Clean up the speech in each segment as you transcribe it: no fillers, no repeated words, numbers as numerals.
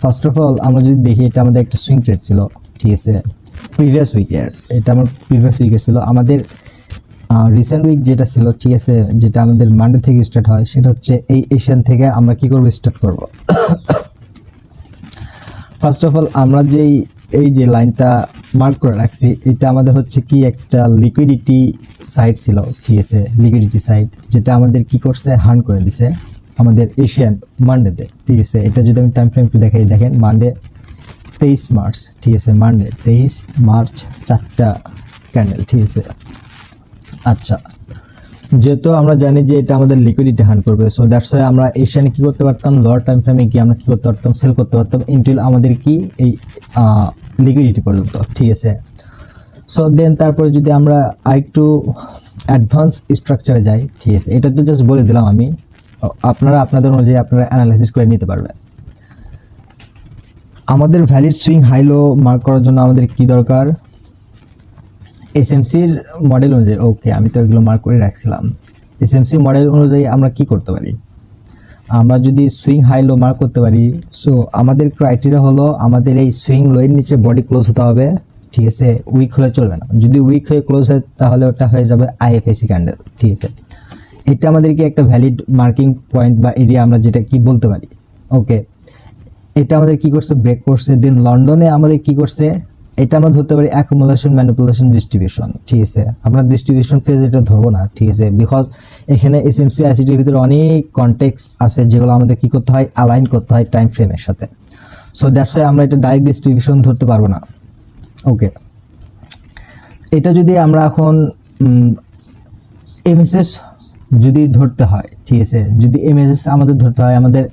First of all আমরা যদি দেখি এটা আমাদের একটা সুইং ট্রেড ছিল, ঠিক আছে, প্রিভিয়াস উইকের, এটা আমার প্রিভিয়াস উইকে ছিল। আমাদের রিসেন্ট উইক যেটা ছিল, ঠিক আছে, যেটা আমাদের মানডে থেকে স্টার্ট হয়, সেটা হচ্ছে এই এশিয়ান থেকে আমরা কি করব, স্টার্ট করব। ফার্স্ট অফ অল আমরা এই যে লাইনটা মার্ক করে রাখছি, এটা আমাদের হচ্ছে কি একটা লিকুইডিটি সাইড ছিল, ঠিক আছে, লিকুইডিটি সাইড, যেটা আমাদের কি করছে, হার্ন করে দিছে আমাদের এশিয়ান মানডেতে, ঠিক আছে। এটা যদি আমি টাইম ফ্রেম একটু দেখাই, দেখেন মানডে 23 মার্চ, ঠিক আছে, মানডে 23 মার্চ 4টা ক্যান্ডেল, ঠিক আছে। আচ্ছা, যেহেতু আমরা জানি যে এটা আমাদের লিকুইডিটি হার্ন করবে, সো দ্যাটস ওয়াই আমরা এশিয়ানে কি করতে পারতাম, লোয়ার টাইম ফ্রেমে গিয়ে আমরা কি করতে পারতাম, সেল করতে পারতাম ইনটিল আমাদের কি এই লিকুইডিটি পর্যন্ত, ঠিক আছে। সো দেন তারপরে যদি আমরা আরেকটু অ্যাডভান্স স্ট্রাকচারে যাই, ঠিক আছে, এটা তো জাস্ট বলে দিলাম আমি, আপনারা আপনাদের অনুযায়ী আপনারা অ্যানালাইসিস করে নিতে পারবেন। আমাদের ভ্যালিড সুইং হাইলো মার্ক করার জন্য আমাদের কি দরকার, এসএমসির মডেল অনুযায়ী, ওকে আমি তো এগুলো মার্ক করে রাখছিলাম। এসএমসি মডেল অনুযায়ী আমরা কি করতে পারি, আমরা যদি সুইং হাই লো মার্ক করতে পারি, সো আমাদের ক্রাইটেরিয়া হলো আমাদের এই সুইং লোয়ের নিচে বডি ক্লোজ হতে হবে, ঠিক আছে, উইক হলে চলবে না। যদি উইক হয়ে ক্লোজ হয় তাহলে ওটা হয়ে যাবে আইএফএসি ক্যান্ডেল, ঠিক আছে। এটা আমাদেরকে একটা ভ্যালিড মার্কিং পয়েন্ট বা এরিয়া আমরা যেটা কি বলতে পারি, ওকে। এটা আমাদের কি করছে, ব্রেক করছে। দেন লন্ডনে আমাদের কি করছে, এটা আমরা ধরতে পারি অ্যাকুমুলেশন, ম্যানিপুলেশন, ডিস্ট্রিবিউশন, ঠিক আছে। আমরা ডিস্ট্রিবিউশন ফেজ এটা ধরবো না, ঠিক আছে, বিকজ এখানে এসএমসি আইসিটির ভিতরে অনেক কনটেক্সট আছে যেগুলো আমাদের কি করতে হয়, অ্যালাইন করতে হয় টাইম ফ্রেমের সাথে। সো দ্যাটস ওয়াই আমরা এটা ডাইরেক্ট ডিস্ট্রিবিউশন ধরতে পারবো না, ওকে। এটা যদি আমরা এখন এমএসএস যদি ধরতে হয়, ঠিক আছে, যদি এমএসএস আমাদের ধরতে হয়, আমাদের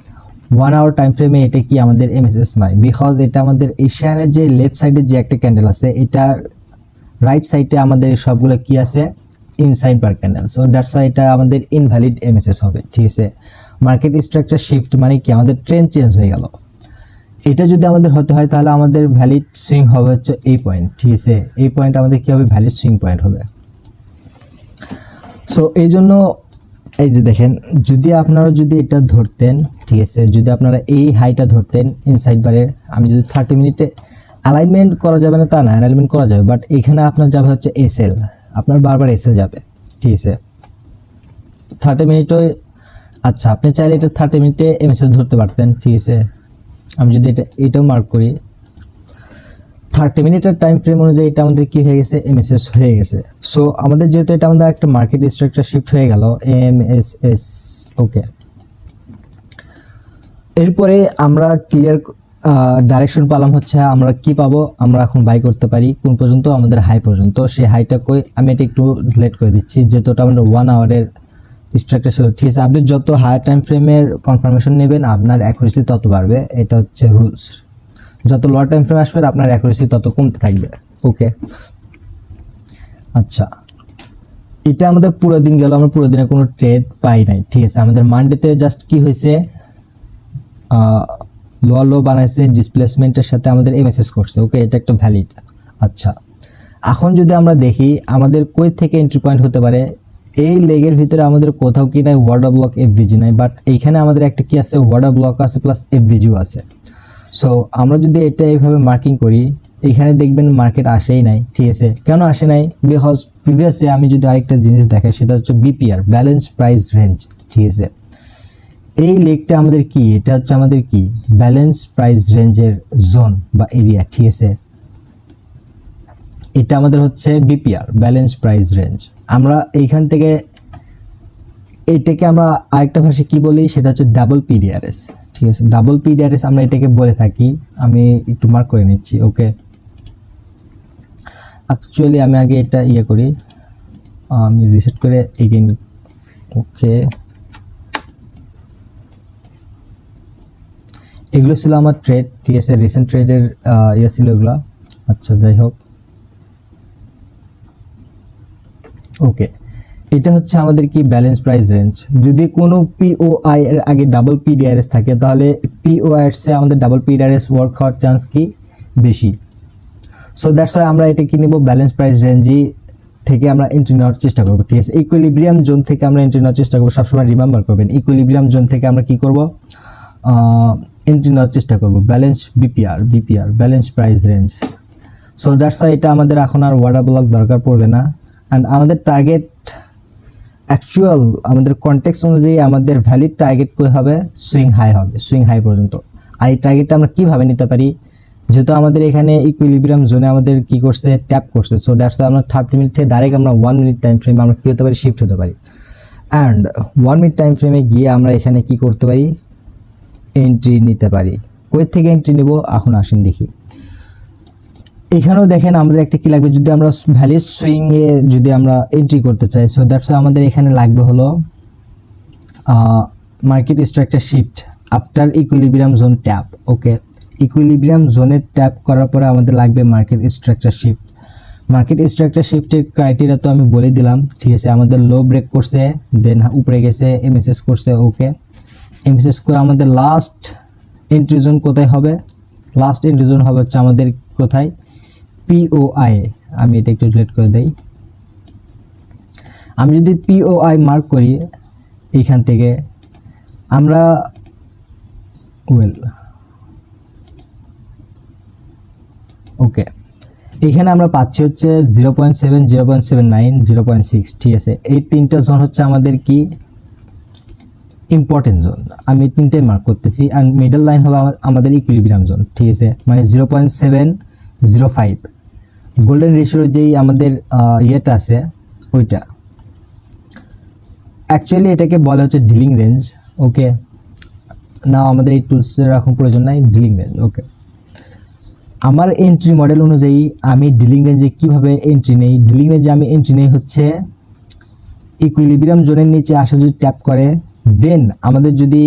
1 আওয়ার টাইম ফ্রেমে এটা কি আমাদের এমএসএস নয়, বিকজ এটা আমাদের এশিয়ানের যে লেফট সাইডে যে একটা ক্যান্ডেল আছে, এটা রাইট সাইডে আমাদের সবগুলো কি আছে, inside bar candle. So that's why এটা আমাদের ইনভ্যালিড এমএসএস হবে, ঠিক আছে। মার্কেট স্ট্রাকচার শিফট মানে কি, আমাদের ট্রেন্ড চেঞ্জ হয়ে গেল। এটা যদি আমাদের হতে হয় তাহলে আমাদের ভ্যালিড সুইং হবে হচ্ছে এই পয়েন্ট, ঠিক আছে। এই পয়েন্ট আমাদের কি হবে, ভ্যালিড সুইং পয়েন্ট হবে। সো এই জন্য এই যে দেখেন, যদি আপনারা যদি এটা ধরতেন, ঠিক আছে, যদি আপনারা এই হাইটা ধরতেন ইনসাইড বারের, আমি যদি 30 মিনিটে অ্যালাইনমেন্ট করা যাবে না তা না, অ্যালাইনমেন্ট করা যাবে, বাট এখানে আপনার যাবে হচ্ছে এসএল, আপনার বারবার এসএল যাবে, ঠিক আছে, 30 মিনিটে। আচ্ছা, আপনি চাইলে এটা 30 মিনিটে এমএসএস ধরতে পারতেন, ঠিক আছে। আমি যদি এটাও মার্ক করি, 30 মিনিটের টাইম ফ্রেম অনুযায়ী এটা আমাদের কি হয়ে গেছে, এমএসএস হয়ে গেছে। সো আমাদের যেহেতু এটা আমাদের একটা মার্কেট স্ট্রাকচার শিফট হয়ে গেল, এমএসএস, ওকে। এরপরে আমরা ক্লিয়ার ডাইরেকশন পেলাম হচ্ছে আমরা কি পাবো, আমরা এখন বাই করতে পারি কোন পর্যন্ত, আমাদের হাই পর্যন্ত। সেই হাইটা কই, আমি এটা একটু ডিলেট করে দিচ্ছি, যেহেতু এটা আমাদের 1 আওয়ারের স্ট্রাকচার ছিল, ঠিক আছে। আপনি যত হায়ার টাইম ফ্রেমের কনফার্মেশন নেবেন আপনার অ্যাকুরেসি তত বাড়বে, এটা হচ্ছে রুলস। যত লোয়ার টাইম ফ্রেম আসবে আপনার অ্যাকুরেসি তত কমতে থাকবে, ওকে। আচ্ছা, এটা আমাদের পুরো দিন গেল, আমরা পুরো দিনে কোনো ট্রেড পাই নাই, ঠিক আছে। আমাদের মানডেতে জাস্ট কি হয়েছে, লোয়ার লো বানাইছে, ডিসপ্লেসমেন্টের সাথে আমাদের এমএসএস করছে, ওকে, এটা একটা ভ্যালিড। আচ্ছা, এখন যদি আমরা দেখি আমাদের কই থেকে এন্ট্রি পয়েন্ট হতে পারে, এই লেগের ভিতরে আমাদের কোথাও কি নাই ওয়ার্ডার ব্লক, এফভিজি নাই, বাট এইখানে আমাদের একটা কি আছে, ওয়ার্ডার ব্লক আছে প্লাস এফভিজিও আছে। সো আমরা যদি এটা এইভাবে মার্কিং করি, এইখানে দেখবেন মার্কেট আসেই নাই, ঠিক আছে। কেন আসে নাই, বিকজ প্রিভিয়াসে আমি যদি আরেকটা জিনিস দেখাই, সেটা হচ্ছে বিপিআর, ব্যালেন্স প্রাইস রেঞ্জ, ঠিক আছে। এই লেগটা আমাদের কি, এটা হচ্ছে আমাদের কি, ব্যালেন্স প্রাইস রেঞ্জের জোন বা এরিয়া, ঠিক আছে। এটা আমাদের হচ্ছে বিপিআর, ব্যালেন্স প্রাইস রেঞ্জ। আমরা এইখান থেকে এটাকে আমরা আরেকটা ভাষায় কি বলি, সেটা হচ্ছে ডাবল পিডিআরএস, ঠিক আছে। ডাবল পিডিআরএস আমরা এটাকে বলে থাকি, আমি একটু মার্ক করে নিচ্ছি, ওকে। অ্যাকচুয়ালি আমি আগে এটা ইয়ে করি, আমি রিসেট করে এগেইন, ওকে। এগুলো ছিল আমার ট্রেড, ঠিক আছে, রিসেন্ট ট্রেডের ইয়ে ছিল এগুলো। আচ্ছা, যাই হোক, ওকে। এটা হচ্ছে আমাদের কি, ব্যালেন্স প্রাইস রেঞ্জ। যদি কোনো পিওআই এর আগে ডাবল পিডিআরএস থাকে তাহলে পিওআই এর চেয়ে আমাদের ডাবল পিডিআরএস ওয়ার্ক হওয়ার চান্স কি বেশি। সো দ্যাটস ওয়াই আমরা এটা কি নিব, ব্যালেন্স প্রাইস রেঞ্জই থেকে আমরা এন্ট্রি নেওয়ার চেষ্টা করবো, ঠিক আছে। ইকুইলিব্রিয়াম জোন থেকে আমরা এন্ট্রি নেওয়ার চেষ্টা করবো, সবসময় রিমেম্বার করবেন, ইকুইলিব্রিয়াম জোন থেকে আমরা কি করব, এন্ট্রি নেওয়ার চেষ্টা করব। Balance BPR balance price range. So that's why এটা আমাদের এখন আর ওয়াটার ব্লক দরকার পড়বে না। অ্যান্ড আমাদের টার্গেট অ্যাকচুয়াল আমাদের কনটেক্সট অনুযায়ী আমাদের ভ্যালিড টার্গেট কই হবে, সুইং হাই হবে, সুইং হাই পর্যন্ত। আর এই টার্গেটটা আমরা কীভাবে নিতে পারি, যেহেতু আমাদের এখানে ইকুইলিব্রিয়াম জোনে আমাদের কী করছে, ট্যাপ করছে। সো দ্যাটস ওয়াই আমরা 30 মিনিট থেকে ডাইরেক্ট আমরা 1 মিনিট টাইম ফ্রেমে আমরা কী হতে পারি, শিফট হতে পারি। অ্যান্ড 1 মিনিট টাইম ফ্রেমে গিয়ে আমরা এখানে কি করতে পারি, এন্ট্রি নিতে পারি। কই থেকে এন্ট্রি নেব এখন আসেন দেখি। এখানেও দেখেন আমাদের একটা কি লাগবে, যদি আমরা ভ্যালিড সুইংয়ে যদি আমরা এন্ট্রি করতে চাই। সো দ্যাটস আমাদের এখানে লাগবে হলো market structure shift after equilibrium zone tap. Okay, equilibrium জোনের ট্যাপ করার পরে আমাদের লাগবে market structure shift. Market structure শিফটের ক্রাইটেরিয়া তো আমি বলে দিলাম, ঠিক আছে। আমাদের লো ব্রেক করছে, দেন উপরে গেছে, এমএসএস করছে। ওকে, এমএসএস করে আমাদের লাস্ট এন্ট্রি জোন কোথায় হবে, লাস্ট এন্ট্রি জোন হবে হচ্ছে আমাদের কোথায়, পিওআই। আমি এটা একটু ডিলিট করে দেই। আমি যদি পিওআই মার্ক করি এইখান থেকে আমরা ওকে, এখানে আমরা পাচ্ছি হচ্ছে 0.7, 0.79, 0.6, ঠিক আছে। এই তিনটা জোন হচ্ছে আমাদের কি ইম্পর্টেন্ট জোন, আমি তিনটাই মার্ক করতেছি। অ্যান্ড মিডল লাইন হবে আমাদের ইকুইলিব্রিয়াম জোন, ঠিক আছে, মানে 0.705 গোল্ডেন রেশিওর যেই আমাদের ইয়েটা আছে ওইটা। অ্যাকচুয়ালি এটাকে বলা হচ্ছে ডিলিং রেঞ্জ। ওকে, না আমাদের এই টুলসের এখন প্রয়োজন নাই, ডিলিং রেঞ্জ। ওকে, আমার এন্ট্রি মডেল অনুযায়ী আমি ডিলিং রেঞ্জে কীভাবে এন্ট্রি নেই, ডিলিং রেঞ্জে আমি এন্ট্রি নেই হচ্ছে ইকুইলিব্রিয়াম জোনের নিচে আসা যদি ট্যাপ করে, দেন আমাদের যদি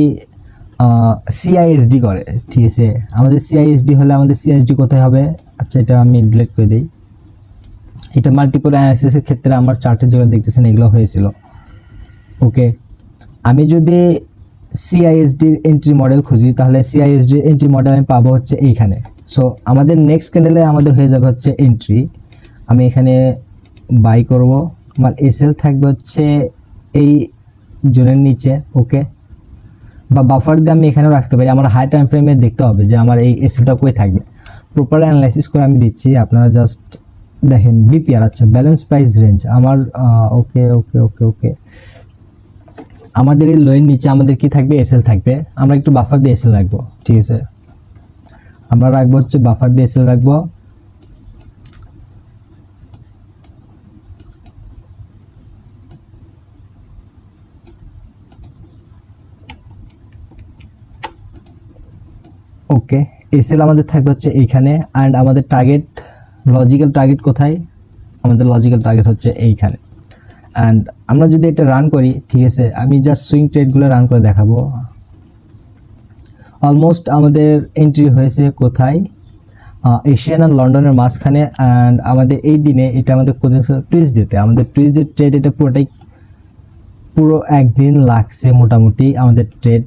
সিআইএসডি করে, ঠিক আছে। আমাদের সিআইএসডি হলে আমাদের সিআইএসডি কোথায় হবে, আচ্ছা এটা আমি ডিলিট করে দিই। এটা মাল্টিপল অ্যানালাইসিসের ক্ষেত্রে আমার চার্টে যেগুলো দেখতেছেন এগুলো হয়েছিল। ওকে, আমি যদি সিআইএসডির এন্ট্রি মডেল খুঁজি তাহলে সিআইএসডির এন্ট্রি মডেল আমি পাবো হচ্ছে এইখানে। সো আমাদের নেক্সট ক্যান্ডেলে আমাদের হয়ে যাবে হচ্ছে এন্ট্রি। আমি এখানে বাই করব, আমার এসএল থাকবে হচ্ছে এই জোনের নিচে। ওকে, বা বাফার দিয়ে আমি এখানেও রাখতে পারি। আমার হাই টাইম ফ্রেমে দেখতে হবে যে আমার এই এসএলটা কই থাকবে। প্রপার অ্যানালাইসিস করে আমি দিচ্ছি, আপনারা জাস্ট দেখেন। বিপিআর, আচ্ছা ব্যালেন্স প্রাইস রেঞ্জ আমার ওকে ওকে ওকে ওকে আমাদের এই লোয়ের নিচে আমাদের কি থাকবে, এসএল থাকবে। আমরা একটু বাফার দিয়ে এসএল রাখবো, ঠিক আছে। আমরা রাখবো হচ্ছে বাফার দিয়ে এসএল রাখবো। ওকে, এসএল আমাদের থাকবে হচ্ছে এইখানে। অ্যান্ড আমাদের টার্গেট, লজিক্যাল টার্গেট কোথায়, আমাদের লজিক্যাল টার্গেট হচ্ছে এইখানে। অ্যান্ড আমরা যদি এটা রান করি, ঠিক আছে, আমি জাস্ট সুইং ট্রেডগুলো রান করে দেখাবো। অলমোস্ট আমাদের এন্ট্রি হয়েছে কোথায়, এশিয়ান আর লন্ডনের মাঝখানে। অ্যান্ড আমাদের এই দিনে এটা আমাদের টুইসডেতে, আমাদের টুইসডে ট্রেড এটা পুরোটাই পুরো একদিন লাগছে মোটামুটি আমাদের ট্রেড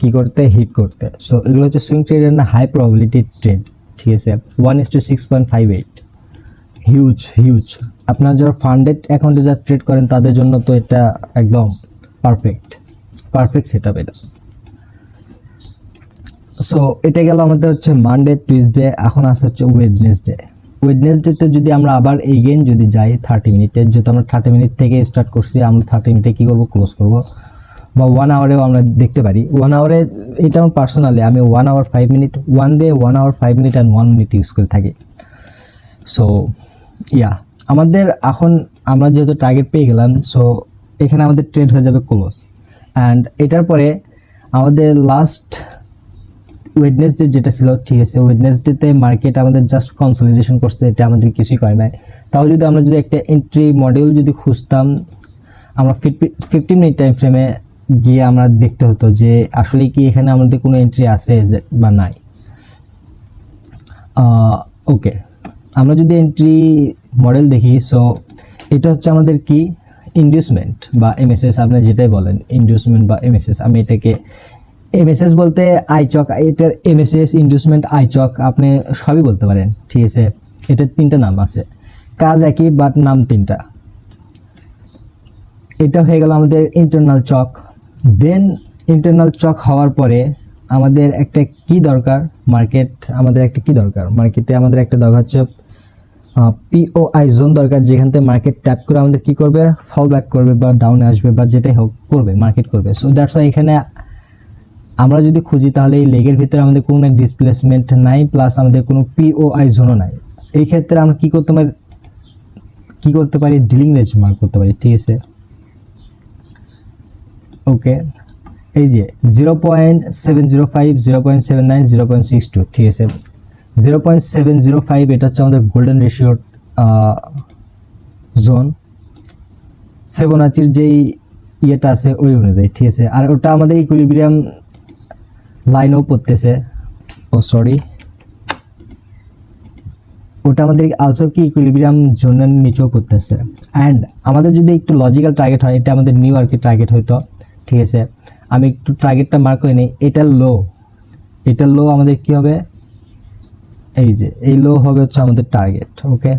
কি করতে, হিট করতে। সো এগুলো হচ্ছে সুইং ট্রেডের না হাই প্রবাবিলিটি ট্রেড, ঠিক আছে। 1:6.58, হিউজ হিউজ। আপনারা যারা ফান্ডেড অ্যাকাউন্টে যা ট্রেড করেন তাদের জন্য তো এটা একদম পারফেক্ট সেট আপ এটা। সো এটা গেল আমাদের হচ্ছে মানডে, টুইসডে। এখন আসছে হচ্ছে ওয়েডনেসডেতে যদি আমরা আবার এগেইন যদি যাই 30 মিনিটে, যেহেতু আমরা 30 মিনিট থেকে স্টার্ট করছি, আমরা 30 মিনিটে কী করবো, ক্লোজ করবো। বা 1 আওয়ারেও আমরা দেখতে পারি। 1 আওয়ারে এটা আমার পার্সোনালি আমি 1 hour 5 minute, 1 day 1 hour 5 minute and 1 minute use করে থাকি। সো আমাদের এখন আমরা যেহেতু টার্গেট পেয়ে গেলাম, সো এখানে আমাদের ট্রেড হয়ে যাবে ক্লোজ। অ্যান্ড এটার পরে আমাদের লাস্ট ওয়েডনেসডে যেটা ছিল, ঠিক আছে, ওয়েডনেসডেতে মার্কেট আমাদের জাস্ট কনসলিডেশন করতে, এটা আমাদের কিছুই করে নাই। তাহলে যদি আমরা যদি একটা এন্ট্রি মডিউল যদি খুঁজতাম, আমরা 15 মিনিট টাইম ফ্রেমে গিয়ে আমরা দেখতে হতো যে আসলে কি এখানে আমাদের কোনো এন্ট্রি আছে বা নাই। ওকে, আমরা যদি এন্ট্রি মডেল দেখি, সো এটা হচ্ছে আমাদের কি ইন্ডিউসমেন্ট বা এমএসএস, আপনি যেটাই বলেন ইন্ডিউসমেন্ট বা এমএসএস। আমি এটাকে এমএসএস বলতে আইচক, এটার এমএসএস, ইন্ডিউসমেন্ট, আইচক আপনি সবই বলতে পারেন, ঠিক আছে। এটার 3টা নাম আছে, কাজ একই বাট নাম 3টা। এটা হয়ে গেল আমাদের ইন্টারনাল চক। দেন ইন্টারনাল চক হওয়ার পরে আমাদের একটা কি দরকার, আমাদের একটা কি দরকার, মার্কেটে আমাদের একটা দরকার হচ্ছে পিওআই জোন দরকার, যেখান থেকে মার্কেট ট্যাপ করে আমাদের কি করবে, ফল ব্যাক করবে বা ডাউনে আসবে বা যেটাই হোক করবে, মার্কেট করবে। সো দ্যাটস ওয়াই এখানে আমরা যদি খুঁজি তাহলে এই লেগের ভিতরে আমাদের কোনো ডিসপ্লেসমেন্ট নাই, প্লাস আমাদের কোনো পিওআই জোনও নাই। এই ক্ষেত্রে আমরা কি করতে পারি, ডিলিং রেঞ্জ মার্ক করতে পারি, ঠিক আছে। ওকে, এই যে 0.705, 0.79, 0.62, ঠিক আছে। 0.705 এটা হচ্ছে আমাদের গোল্ডেন রেশিওর জোন, ফিবোনাচির যেই ইয়েটা আছে ওই অনুযায়ী, ঠিক আছে। আর ওটা আমাদের ইকুইলিব্রিয়াম লাইনও পড়তেছে, ওটা আমাদের আলসো কি ইকুইলিব্রিয়াম জোনের নিচেও পড়তেছে। অ্যান্ড আমাদের যদি একটু লজিক্যাল টার্গেট হয়, এটা আমাদের নিউ ইয়র্কের টার্গেট হয়তো, ঠিক আছে। আমি একটু টার্গেটটা মার্ক করে নিই, এটার লো আমাদের কি হবে, এই যে এই লো হবে হচ্ছে আমাদের target. Okay,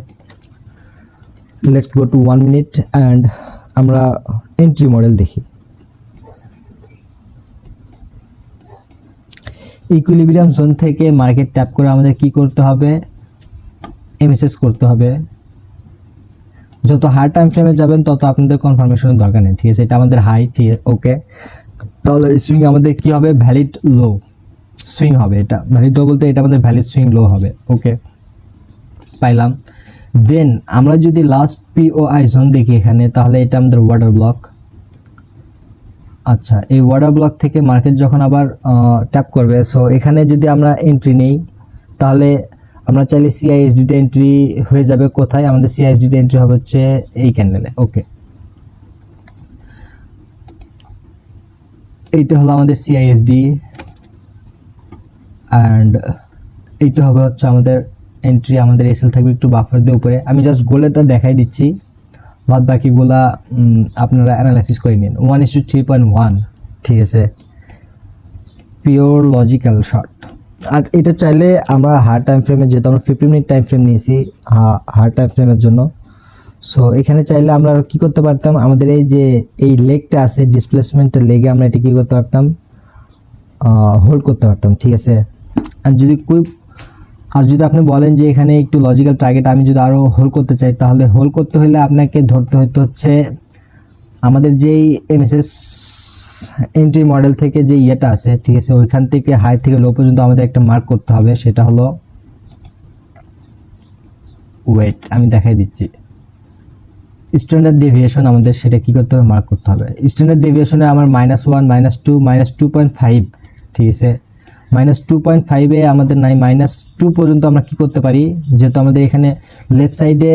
let's go to 1 minute and আমরা এন্ট্রি মডেল দেখি। ইকুইলিব্রিয়াম জোন থেকে মার্কেট ট্যাপ করে আমাদের কি করতে হবে, এমএসএস করতে হবে। যত হাই টাইম ফ্রেমে যাবেন তত আপনাদের কনফার্মেশনের দরকার নেই, ঠিক আছে। এটা আমাদের হাই, ঠিক আছে। ওকে, তাহলে সুইং আমাদের কি হবে, ভ্যালিড লো সুইং হবে, এটা ভ্যালিড লো বলতে এটা আমাদের ভ্যালিড সুইং লো হবে। ওকে, পাইলাম। দেন আমরা যদি লাস্ট পিওআই জোন দেখি এখানে, তাহলে এটা আমাদের ওয়াটার ব্লক। আচ্ছা, এই ওয়াটার ব্লক থেকে মার্কেট যখন আবার ট্যাপ করবে, সো এখানে যদি আমরা এন্ট্রি নেই তাহলে আমরা চাইলে সিআইএসডিতে এন্ট্রি হয়ে যাবে। কোথায় আমাদের সিআইএসডিতে এন্ট্রি হবে, হচ্ছে এই ক্যান্ডেলে। ওকে, এইটা হলো আমাদের সিআইএসডি অ্যান্ড এইটা হবে হচ্ছে আমাদের এন্ট্রি। আমাদের এসএল থাকবে একটু বাফার দিয়ে উপরে। আমি জাস্ট গোলেটা দেখাই দিচ্ছি, বাদ বাকিগুলা আপনারা অ্যানালাইসিস করে নিন। 1:3.1, ঠিক আছে, পিওর লজিক্যাল শর্ট। আর এটা চাইলে আমরা হার্ড টাইম ফ্রেমে, যেহেতু আমরা 15 মিনিট টাইম ফ্রেম নিয়েছি হার্ড টাইম ফ্রেমের জন্য, সো এখানে চাইলে আমরা কি করতে পারতাম, আমাদের এই যে এই লেগটা আছে ডিসপ্লেসমেন্টের লেগে আমরা এটা কী করতে পারতাম, হোল্ড করতে পারতাম, ঠিক আছে। আর যদি আপনি বলেন যে এখানে একটু লজিক্যাল টার্গেট আমি যদি আরও হোল্ড করতে চাই, তাহলে হোল্ড করতে হলে আপনাকে ধরতে হচ্ছে আমাদের যেই এমএসএস এন্ট্রি মডেল থেকে যে ইয়েটা আছে, ঠিক আছে, ওইখান থেকে হাই থেকে লো পর্যন্ত আমাদের একটা মার্ক করতে হবে। সেটা হলো, ওয়েট আমি দেখাই দিচ্ছি, স্ট্যান্ডার্ড ডেভিয়েশন। আমাদের সেটা কি করতে হবে, মার্ক করতে হবে। স্ট্যান্ডার্ড ডেভিয়েশনে আমার -1, -2, -2.5, ঠিক আছে। -2.5 আমাদের নাই, -2 পর্যন্ত আমরা কি করতে পারি, যেহেতু আমাদের এখানে লেফট সাইডে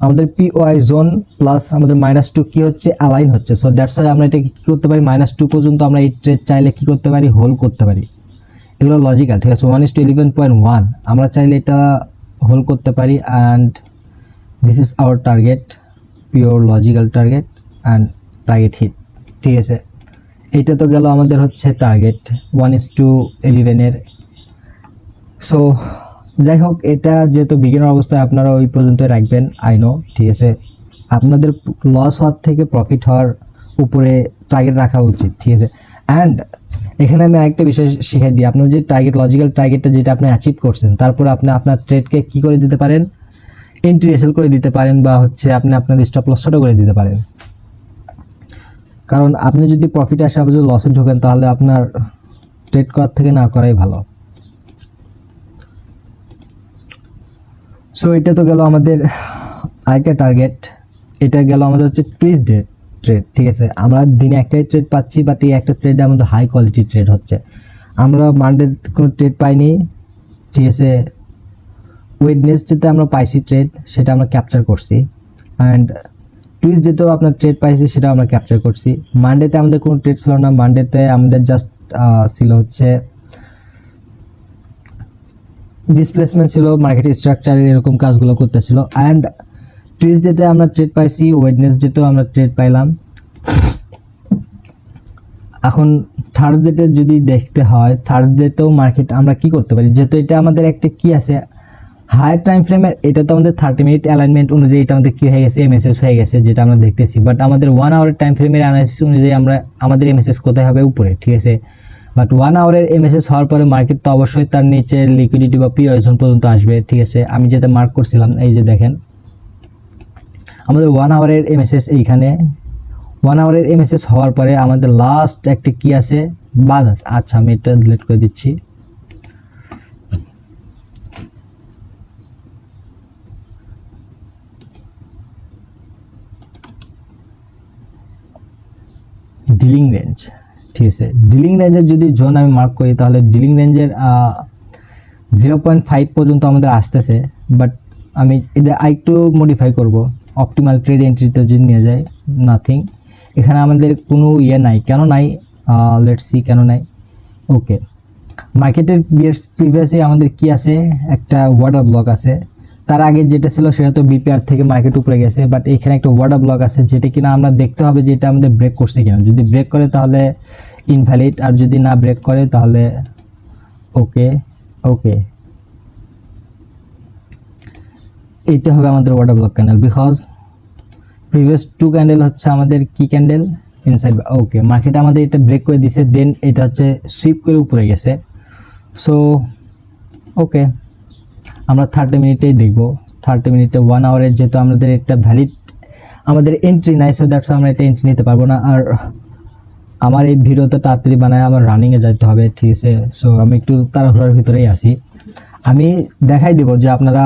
আমাদের পিওআই জোন প্লাস আমাদের -2 কি হচ্ছে, অ্যালাইন হচ্ছে। সো দ্যাটস ওয়াই আমরা এটা কি করতে পারি, -2 পর্যন্ত আমরা এই ট্রেড চাইলে কি করতে পারি, হোল্ড করতে পারি। এগুলো লজিক্যাল, ঠিক আছে। 1:11.1 আমরা চাইলে এটা হোল্ড করতে পারি। And this is our target, pure logical target and target hit, ঠিক আছে। এইটা তো গেল আমাদের হচ্ছে টার্গেট 1:11-এর। সো যাই হোক, এটা যেহেতু বিগিনার অবস্থায় আপনারা ওই পর্যন্ত রাখবেন, আই নো, ঠিক আছে। আপনাদের লস হওয়ার থেকে প্রফিট হওয়ার উপরে টার্গেট রাখা উচিত, ঠিক আছে। অ্যান্ড এখানে আমি আরেকটা বিষয় শিখাই দিই, আপনার যে টার্গেট লজিক্যাল টার্গেটটা যেটা আপনি অ্যাচিভ করছেন, তারপরে আপনি আপনার ট্রেডকে কী করে দিতে পারেন, এন্ট্রি এসেল করে দিতে পারেন, বা হচ্ছে আপনি আপনার স্টপ লস ছোটো করে দিতে পারেন। কারণ আপনি যদি প্রফিটে আসে আপনি যদি লসে ঢোকেন, তাহলে আপনার ট্রেড করার থেকে না করাই ভালো। সো এটা তো গেল আমাদের আরেকটা টার্গেট। এটা গেল আমাদের হচ্ছে টুইস্ট ডে ট্রেড, ঠিক আছে। আমরা দিনে একটাই ট্রেড পাচ্ছি, বাট এই একটা ট্রেডে আমাদের হাই কোয়ালিটি ট্রেড হচ্ছে। আমরা মানডে কোনো ট্রেড পাইনি, ঠিক আছে। ওয়েডনেসডেতে আমরা পাইছি ট্রেড, সেটা আমরা ক্যাপচার করছি। অ্যান্ড টুইসডেতেও আপনার ট্রেড পাইছি, সেটা আমরা ক্যাপচার করছি। মানডেতে আমাদের কোনো ট্রেড ছিল না, মানডেতে আমাদের জাস্ট ছিল হচ্ছে ডিসপ্লেসমেন্ট ছিল, মার্কেট স্ট্রাকচারের এরকম কাজগুলো করতেছিল। অ্যান্ড টুইসডেতে আমরা ট্রেড পাইছি, ওয়েডনেসডেতেও আমরা ট্রেড পাইলাম। এখন থার্সডেতে যদি দেখতে হয়, থার্সডেতেও মার্কেট আমরা কি করতে পারি, যেহেতু এটা আমাদের একটা কি আছে হাই টাইম ফ্রেমের, এটা তো আমাদের 30 মিনিট অ্যালাইনমেন্ট অনুযায়ী এটা আমাদের কী হয়ে গেছে, এমএসএস হয়ে গেছে, যেটা আমরা দেখতেছি। বাট আমাদের 1 আওয়ার টাইম ফ্রেমের অ্যানালাইসিস অনুযায়ী আমাদের এমএসএস কোথায় হবে, উপরে, ঠিক আছে। বাট 1 আওয়ারের এমএসএস হওয়ার পরে মার্কেট তো অবশ্যই তার নিচে লিকুইডিটি বা পি জোন পর্যন্ত আসবে, ঠিক আছে। আমি যেটা মার্ক করছিলাম এই যে দেখেন আমাদের 1 আওয়ারের এমএসএস এইখানে 1 আওয়ারের এমএসএস হওয়ার পরে আমাদের লাস্ট একটা কি আছে বাধা। আচ্ছা আমি এটা ডিলিট করে দিচ্ছি। ডিলিং রেঞ্জ, ঠিক আছে। ডিলিং রেঞ্জের যদি জোন আমি মার্ক করি তাহলে ডিলিং রেঞ্জের 0.5 পর্যন্ত আমাদের আসতেছে, বাট আমি এটা আরেকটু মডিফাই করব। অপটিমাল ট্রেড এন্ট্রিতে যদি নিয়ে যায় নাথিং, এখানে আমাদের কোনো ইয়ে নাই, কেন নাই লেটস সি কেন নাই। ওকে, মার্কেটের প্রিভিয়াসে আমাদের কি আছে, একটা ওয়াটার ব্লক আছে, তার আগে যেটা ছিল সেটা তো বিপিআর থেকে মার্কেট উপরে গেছে, বাট এখানে একটা ওয়াটার ব্লক আছে যেটা কিনা আমরা দেখতে হবে যে এটা আমাদের ব্রেক করছে কিনা। যদি ব্রেক করে তাহলে ইনভ্যালিড, আর যদি না ব্রেক করে তাহলে ওকে। ওকে, এইটা হবে আমাদের water block candle, because previous 2 candle হচ্ছে আমাদের কি ক্যান্ডেল ইনসাইড। ওকে, মার্কেট আমাদের এটা ব্রেক করে দিছে, দেন এটা হচ্ছে সুইপ করে উপরে গেছে। সো ওকে, আমরা 30 মিনিটেই দেখবো। 30 মিনিটে 1 আওয়ারের যেহেতু আমাদের একটা ভ্যালিড আমাদের এন্ট্রি নাই, সো দ্যাটস আমরা এটা এন্ট্রি নিতে পারবো না। আর আমার এই ভিডিওতে তাড়াতাড়ি বানায় আমার রানিংয়ে যেতে হবে, ঠিক আছে। সো আমি একটু তাড়াহুড়োর ভিতরেই আসি। আমি দেখাই দেব যে আপনারা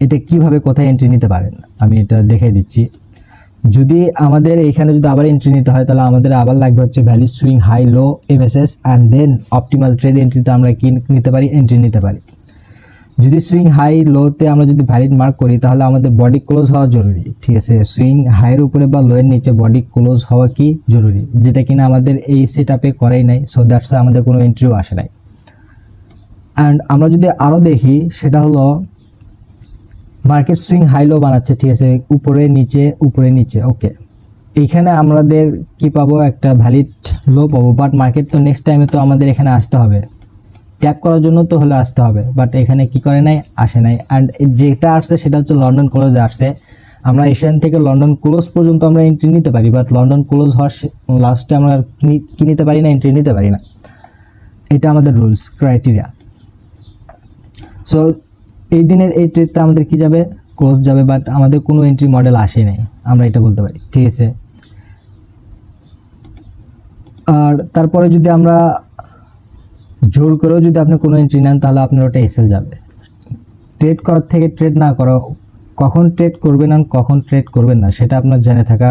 এটা কিভাবে কোথায় এন্ট্রি নিতে পারেন, আমি এটা দেখাই দিচ্ছি। যদি আমাদের এইখানে যদি আবার এন্ট্রি নিতে হয় তাহলে আমাদের আবার লাগবে হচ্ছে valley swing high low MSS and then optimal trade এন্ট্রিতে আমরা কি নিতে পারি, এন্ট্রি নিতে পারি। যদি সুইং হাই লোতে আমরা যদি ভ্যালিড মার্ক করি তাহলে আমাদের বডি ক্লোজ হওয়া জরুরি, ঠিক আছে। সুইং হাইয়ের উপরে বা লোয়ের নিচে বডি ক্লোজ হওয়া কি জরুরি, যেটা কিনা আমাদের এই সেট আপে করাই নাই, সো দ্যাটস আমাদের কোনো এন্ট্রিও আসে নাই। অ্যান্ড আমরা যদি আরও দেখি সেটা হলো মার্কেট সুইং হাই লো বানাচ্ছে, ঠিক আছে, উপরে নিচে উপরে নিচে। ওকে, এইখানে আমাদের কি পাবো, একটা ভ্যালিড লো পাবো, বাট মার্কেট তো নেক্সট টাইমে তো আমাদের এখানে আসতে হবে, ট্যাপ করার জন্য তো হলে আসতে হবে, বাট এখানে কি করে নাই, আসে নাই। অ্যান্ড যেটা আসছে সেটা হচ্ছে লন্ডন ক্লোজে আসছে। আমরা এশিয়ান থেকে লন্ডন ক্লোজ পর্যন্ত আমরা এন্ট্রি নিতে পারি, বাট লন্ডন ক্লোজ হওয়ার লাস্টে আমরা কি নিতে পারি না, এন্ট্রি নিতে পারি না। এটা আমাদের রুলস ক্রাইটেরিয়া। সো এই দিনের এই ট্রেডটা আমাদের কি যাবে, ক্লোজ যাবে, বাট আমাদের কোনো এন্ট্রি মডেল আসে নাই, আমরা এটা বলতে পারি, ঠিক আছে। আর তারপরে যদি আমরা জোর করেও যদি আপনি কোনো এন্ট্রি নেন তাহলে আপনার ওটা এসএল যাবে। ট্রেড করার থেকে ট্রেড না করা, কখন ট্রেড করবেন আর কখন ট্রেড করবেন না সেটা আপনার জেনে থাকা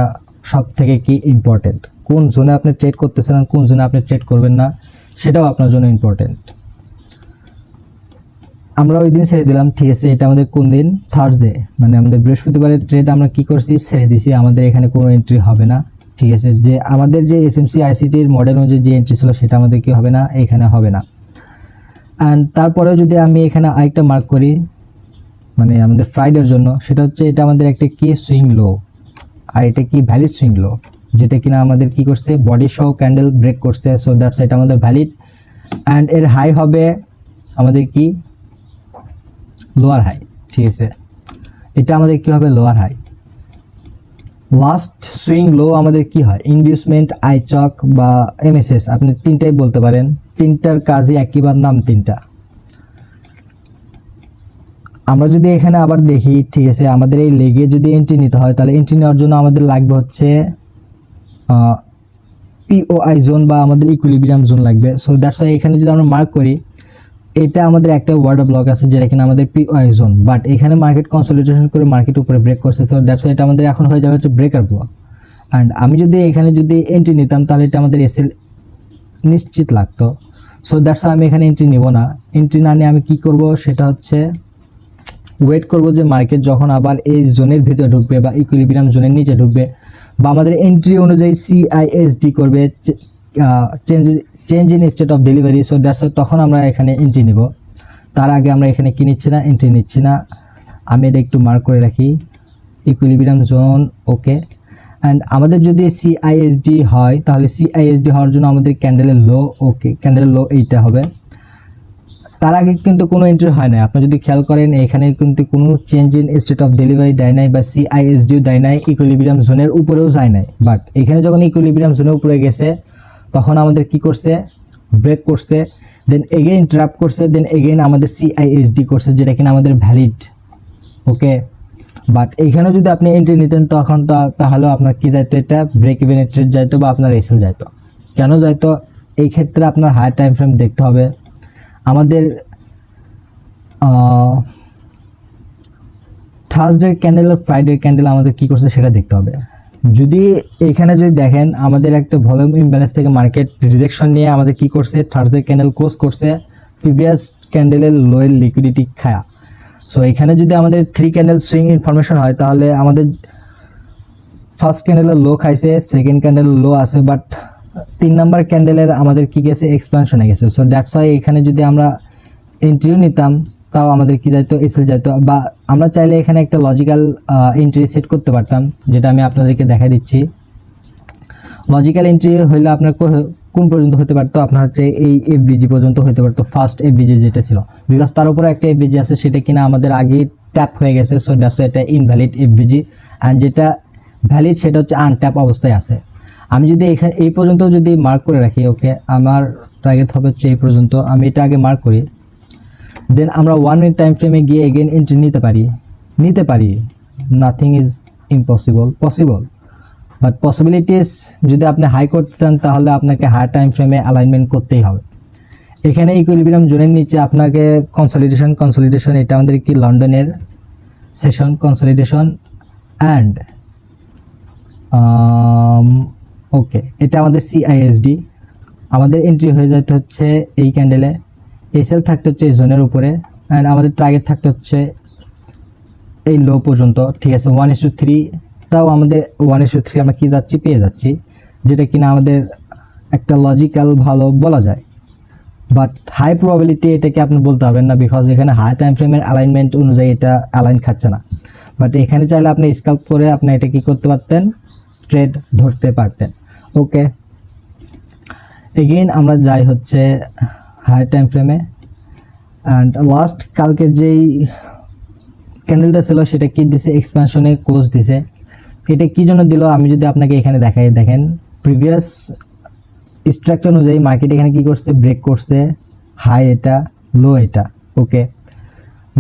সব থেকে কি ইম্পর্টেন্ট। কোন জোনে আপনি ট্রেড করতেছেন আর কোন জোনে আপনি ট্রেড করবেন না সেটাও আপনার জন্য ইম্পর্টেন্ট। আমরা ওই দিন ছেড়ে দিলাম, ঠিক আছে। এটা আমাদের কোন দিন, থার্সডে, মানে আমাদের বৃহস্পতিবারের ট্রেড আমরা কি করছি, ছেড়ে দিছি। আমাদের এখানে কোনো এন্ট্রি হবে না, ঠিক আছে। যে আমাদের যে এসএমসি আইসিটির মডেল অনুযায়ী যে এন্ট্রি ছিল সেটা আমাদের কি হবে না, এখানে হবে না। অ্যান্ড তারপরেও যদি আমি এখানে আরেকটা মার্ক করি মানে আমাদের ফ্রাইডের জন্য, সেটা হচ্ছে এটা আমাদের একটা কি সুইং লো, আর এটা কি ভ্যালিড সুইং লো, যেটা কিনা আমাদের কি করছে, বডি সহ ক্যান্ডেল ব্রেক করছে, সো দ্যাটস এটা আমাদের ভ্যালিড। অ্যান্ড এর হাই হবে আমাদের কি লোয়ার হাই, ঠিক আছে। এটা আমাদের কি হবে, lower high. Last swing low আমাদের কি হয়, ইনডিউসমেন্ট, আইচক বা এমএসএস, আপনি তিনটাই বলতে পারেন, তিনটার কাজই একই বা নাম তিনটা। আমরা যদি এখানে আবার দেখি, ঠিক আছে, আমাদের এই লেগে যদি এন্ট্রি নিতে হয় তাহলে এন্ট্রি নেওয়ার জন্য আমাদের লাগবে হচ্ছে পিওআই জোন বা আমাদের ইকুইলিব্রিয়াম জোন লাগবে। সো দ্যাটস ওয়াই এখানে যদি আমরা মার্ক করি, এটা আমাদের একটা ওয়ার্ড ব্লক আছে যেটা কিনা আমাদের পিওআই জোন, বাট এখানে মার্কেট কনসলিডেশন করে মার্কেট উপরে ব্রেক করছে, সো দ্যাটস ওয়াই এটা আমাদের এখন হয়ে যাবে হচ্ছে ব্রেকার ব্লক। অ্যান্ড আমি যদি এখানে যদি এন্ট্রি নিতাম তাহলে এটা আমাদের এসএল নিশ্চিত লাগতো, সো দ্যাটস ওয়াই আমি এখানে এন্ট্রি নিব না। এন্ট্রি না নিয়ে আমি কি করব, সেটা হচ্ছে ওয়েট করব যে মার্কেট যখন আবার এই জোনের ভিতরে ঢুকবে বা ইকুইলিব্রিয়াম জোনের নিচে ঢুকবে বা আমাদের এন্ট্রি অনুযায়ী সিআইএসডি করবে, change in state of delivery, so that's তখন আমরা এখানে এন্ট্রি নিব। তার আগে আমরা এখানে কি নিচ্ছি না, এন্ট্রি নিচ্ছি না। আমি এটা একটু মার্ক করে রাখি, ইকুইলিব্রিয়াম জোন, ওকে। অ্যান্ড আমাদের যদি সিআইএসডি হয় তাহলে সিআইএসডি হওয়ার জন্য আমাদের ক্যান্ডেলের লো, ওকে, ক্যান্ডেলের লো এইটা হবে। তার আগে কিন্তু কোনো এন্ট্রি হয় না, আপনি যদি খেয়াল করেন এখানে কিন্তু কোনো change in state of delivery দেয় নাই বা সিআইএসডিও দেয় নাই, ইকুইলিব্রিয়াম জোনের উপরেও যায় নাই। বাট এখানে যখন ইকুইলিব্রিয়াম জোনের উপরে গেছে তখন আমাদের কি করছে, ব্রেক করছে, দেন এগেইন ট্র্যাপ করছে, দেন এগেইন আমাদের CISD করছে, যেটা কিনা আমাদের ভ্যালিড। ওকে, বাট এখানেও যদি আপনি এন্ট্রি নিতেন তখন তাহলেও আপনার কি যাইতো, এটা ব্রেক ইভেন ট্রেড যাইতো বা আপনার এসএল যাইতো। কেন যাইতো, এই ক্ষেত্রে আপনার হাই টাইম ফ্রেম দেখতে হবে। আমাদের থার্সডে ক্যান্ডেল আর ফ্রাইডে ক্যান্ডেল আমাদের কি করছে সেটা দেখতে হবে। যদি এখানে যদি দেখেন আমাদের একটা ভলিউম ইমব্যালেন্স থেকে মার্কেট রিজেকশন নিয়ে আমাদের কি করছে, থার্সডে ক্যান্ডেল ক্লোজ করছে প্রিভিয়াস ক্যান্ডেলের লোয়ের লিকুইডিটি খায়া। সো এখানে যদি আমাদের 3 ক্যান্ডেল সুইং ইনফরমেশন হয় তাহলে আমাদের ফার্স্ট ক্যান্ডেলের লো খাইছে, সেকেন্ড ক্যান্ডেল লো আছে, বাট 3 নাম্বার ক্যান্ডেলের আমাদের কি গেছে, এক্সপানশনে গেছে। সো দ্যাটস ওয়াই এখানে যদি আমরা এন্ট্রিও নিতাম তাও আমাদের কি যাইতো, এসএল যাইতো। বা আমরা চাইলে এখানে একটা লজিক্যাল এন্ট্রি সেট করতে পারতাম, যেটা আমি আপনাদেরকে দেখাই দিচ্ছি। লজিক্যাল এন্ট্রি হইলে আপনার কোন পর্যন্ত হতে পারতো, আপনার হচ্ছে এই FVG পর্যন্ত হতে পারতো, ফার্স্ট FVG যেটা ছিল, বিকজ তার উপরে একটা FVG আছে সেটা কিনা আমাদের আগে ট্যাপ হয়ে গেছে। সো দ্যাটস এটা ইনভ্যালিড FVG, অ্যান্ড যেটা ভ্যালিড সেটা হচ্ছে আনট্যাপ অবস্থায় আছে। আমি যদি এখানে এই পর্যন্ত যদি মার্ক করে রাখি, ওকে, আমার টার্গেট হবে হচ্ছে এই পর্যন্ত, আমি এটা আগে মার্ক করি, দেন আমরা 1 মিনিট টাইম ফ্রেমে গিয়ে এগেন এন্ট্রি নিতে পারি। Nothing is impossible, possible, but possibilities যদি আপনি হাই করতে চান তাহলে আপনাকে হাই টাইম ফ্রেমে অ্যালাইনমেন্ট করতেই হবে। এখানে ইকুইলিব্রিয়াম জোনের নিচে আপনাকে কনসলিডেশন, এটা আমাদের কি লন্ডনের সেশন কনসলিডেশন, অ্যান্ড ওকে, এটা আমাদের CISD। আমাদের এন্ট্রি হয়ে যেতে হচ্ছে এই ক্যান্ডেলে, এসএল থাকতে হচ্ছে এই জোনের উপরে, অ্যান্ড আমাদের টার্গেট থাকতে হচ্ছে এই লো পর্যন্ত। ঠিক আছে, 1:3, তাও আমাদের 1:3 আমরা কি যাচ্ছি, পেয়ে যাচ্ছি, যেটা কিনা আমাদের একটা লজিক্যাল ভালো বলা যায়। বাট হাই প্রবাবিলিটি এটাকে আপনি বলতে পারবেন না, বিকজ এখানে হাই টাইম ফ্রেমের অ্যালাইনমেন্ট অনুযায়ী এটা অ্যালাইন খাচ্ছে না। বাট এখানে চাইলে আপনি স্ক্যাল্প করে আপনি এটা কি করতে পারতেন, ট্রেড ধরতে পারতেন। ওকে, এগেইন আমরা যাই হচ্ছে হাই টাইম ফ্রেমে, অ্যান্ড লাস্ট কালকে যেই ক্যান্ডেলটা ছিল সেটা কি দিছে, এক্সপ্যানশনে ক্লোজ দিছে। এটা কি জন্য দিল আমি যদি আপনাকে এখানে দেখাই, দেখেন প্রিভিয়াস স্ট্রাকচার অনুযায়ী মার্কেট এখানে কি করছে, ব্রেক করছে, হাই এটা, লো এটা। ওকে,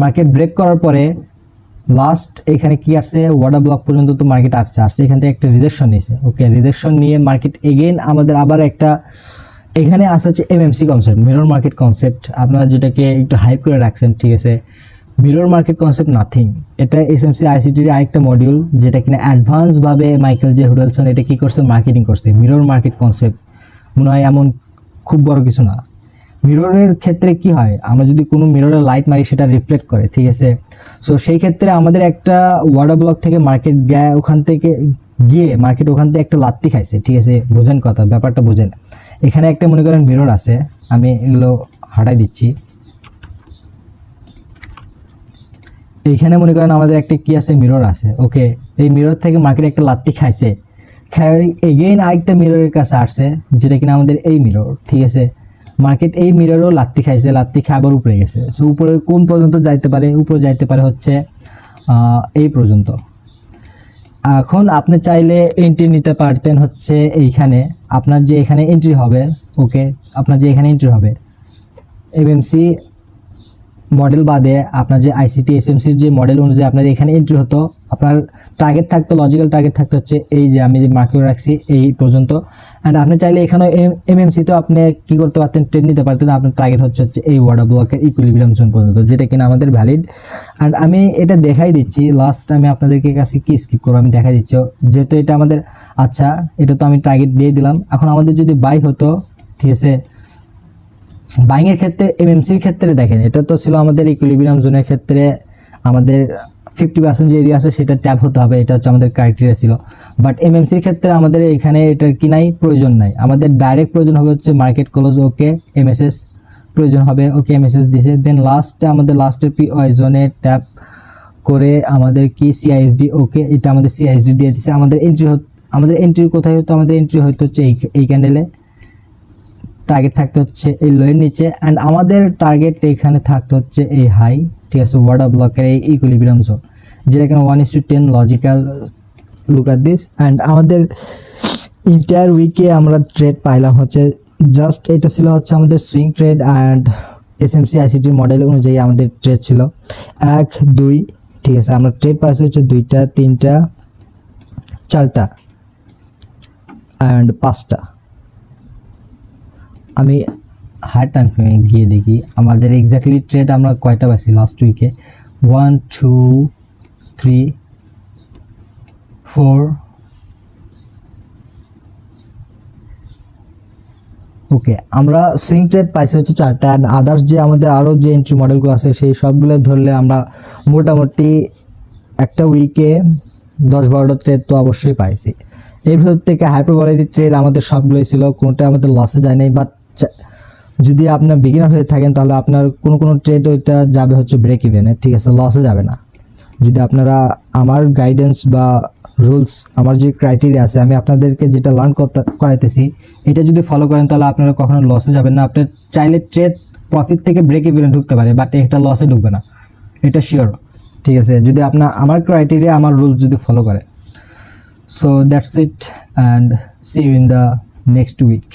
মার্কেট ব্রেক করার পরে লাস্ট এখানে কি আসছে, ওয়াটার ব্লক পর্যন্ত তো মার্কেট আসছে, এখান থেকে একটা রিজেকশন নিয়েছে। ওকে, রিজেকশন নিয়ে মার্কেট এগেইন আমাদের আবার একটা এখানে আসা হচ্ছে MMC concept, mirror market concept, আপনারা যেটাকে একটু হাইপ করে রাখছেন। ঠিক আছে, মিরর মার্কেট কনসেপ্ট নাথিং, এটা SMC ICTর আরেকটা মডিউল, যেটা কিনা অ্যাডভান্সভাবে মাইকেল জে হুডলসন এটা কি করছে, মার্কেটিং করছে। মিরর মার্কেট কনসেপ্ট মনে হয় এমন খুব বড় কিছু না। মিররের ক্ষেত্রে কি হয়, আমরা যদি কোনো মিররের লাইট মারি সেটা রিফ্লেক্ট করে। ঠিক আছে, সো সেই ক্ষেত্রে আমাদের একটা ওয়াটার ব্লক থেকে মার্কেট ওখান থেকে গিয়ে মার্কেট ওখান থেকে একটা লাত্তি খাইছে। ঠিক আছে, বোঝেন কথা, ব্যাপারটা বোঝেন। এখানে একটা মনে করেন মিরর আছে, আমি এগুলো হাঁটাই দিচ্ছি। এইখানে মনে করেন আমাদের একটা কি আছে, মিরর আছে। ওকে, এই মিরর থেকে মার্কেট একটা লাত্তি খাইছে, এগেইন আরেকটা মিররের কাছে আসছে, যেটা কিনা আমাদের এই মিরর। ঠিক আছে, মার্কেট এই মিররও লাত্তি খাইছে, লাত্তি খাই আবার উপরে গেছে। সো উপরে কোন পর্যন্ত যাইতে পারে, উপরে যাইতে পারে হচ্ছে এই পর্যন্ত। এখন আপনি চাইলে এন্ট্রি নিতে পারতেন হচ্ছে এইখানে, আপনার যে এখানে এন্ট্রি হবে। ওকে, আপনার যে এখানে এন্ট্রি হবে MMC মডেল বাদে আপনার যে ICT SMCর যে মডেল অনুযায়ী আপনার এখানে এন্ট্রি হতো, আপনার টার্গেট থাকতো, লজিক্যাল টার্গেট থাকতো হচ্ছে এই যে আমি যে মার্কেট রাখছি এই পর্যন্ত। অ্যান্ড আপনি চাইলে এখানে MMC তো আপনি কি করতে পারতেন, ট্রেড নিতে পারতেন। আপনার টার্গেট হচ্ছে এই ওয়াটার ব্লকের ইকুইলিব্রিয়াম জোন পর্যন্ত, যেটা কিনা আমাদের ভ্যালিড। অ্যান্ড আমি এটা দেখাই দিচ্ছি, লাস্ট আমি আপনাদেরকে কাছে কি স্কিপ করবো আমি দেখাই দিচ্ছি, যেহেতু এটা আমাদের আচ্ছা, এটা তো আমি টার্গেট দিয়ে দিলাম। এখন আমাদের যদি বাই হতো, ঠিক আছে, বাইংয়ের ক্ষেত্রে MMCর ক্ষেত্রে দেখেন, এটা তো ছিল আমাদের ইকুইলিব্রিয়াম জোনের ক্ষেত্রে আমাদের 50% যে এরিয়া আছে সেটা ট্যাপ হতে হবে, এটা হচ্ছে আমাদের ক্রাইটেরিয়া ছিল। বাট MMCর ক্ষেত্রে আমাদের এখানে এটার কি নাই, প্রয়োজন নাই। আমাদের ডাইরেক্ট প্রয়োজন হবে হচ্ছে মার্কেট ক্লোজ। ওকে, MSS প্রয়োজন হবে। ওকে, MSS দিছে, দেন লাস্টে আমাদের লাস্টের POI জোনে ট্যাপ করে আমাদের কি CISD। ওকে, এটা আমাদের CISD দিয়ে দিছে। আমাদের এন্ট্রি কোথায় হতো, আমাদের এন্ট্রি হয়তো হচ্ছে এই ক্যান্ডেলে, টার্গেট থাকতে হচ্ছে এই লোয়ের নিচে, অ্যান্ড আমাদের টার্গেট এখানে থাকতে হচ্ছে এই হাই। ঠিক আছে, ওয়াটার ব্লকের এই ইকুইলিব্রিয়াম জোন, যেটা এখানে 1:10 logical look at this. And আমাদের ইন্টায়ার উইকে আমরা ট্রেড পাইলাম হচ্ছে জাস্ট এটা ছিল হচ্ছে আমাদের সুইং ট্রেড অ্যান্ড এসএমসি আইসিটির মডেল অনুযায়ী আমাদের ট্রেড ছিল 1 2, ঠিক আছে। আমরা ট্রেড পাইছি হচ্ছে 2টা 3টা 4টা অ্যান্ড 5টা। আমি হার্ড টাইম ফ্রেমে গিয়ে দেখি আমাদের এক্স্যাক্টলি ট্রেড আমরা কয়টা পাইছি লাস্ট উইকে। 1 2 3 4, ওকে আমরা সুইং ট্রেড পাইছি হচ্ছে 4টা অ্যান্ড আদার্স যে আমাদের আরও যে এন্ট্রি মডেলগুলো আছে সেই সবগুলো ধরলে আমরা মোটামুটি একটা উইকে 10-12টা ট্রেড তো অবশ্যই পাইছি। এর ভিতর থেকে হাইপারবোলিক ট্রেড আমাদের সবগুলোই ছিল, কোনোটা আমাদের লসে যায় নাই। বাট যদি আপনার বিগিনার হয়ে থাকেন তাহলে আপনার কোনো ট্রেড ওইটা যাবে হচ্ছে ব্রেক ইভেনে, ঠিক আছে, লসে যাবে না। যদি আপনারা আমার গাইডেন্স বা রুলস, আমার যে ক্রাইটেরিয়া আছে, আমি আপনাদেরকে যেটা লার্ন করাইতেছি এটা যদি ফলো করেন তাহলে আপনারা কখনো লসে যাবেন না। আপনার চাইলে ট্রেড প্রফিট থেকে ব্রেক ইভেনে ঢুকতে পারে, বাট এটা লসে ঢুকবে না, এটা শিওর, ঠিক আছে, যদি আপনার আমার ক্রাইটেরিয়া আমার রুলস যদি ফলো করে। So that's it and see you in the next week.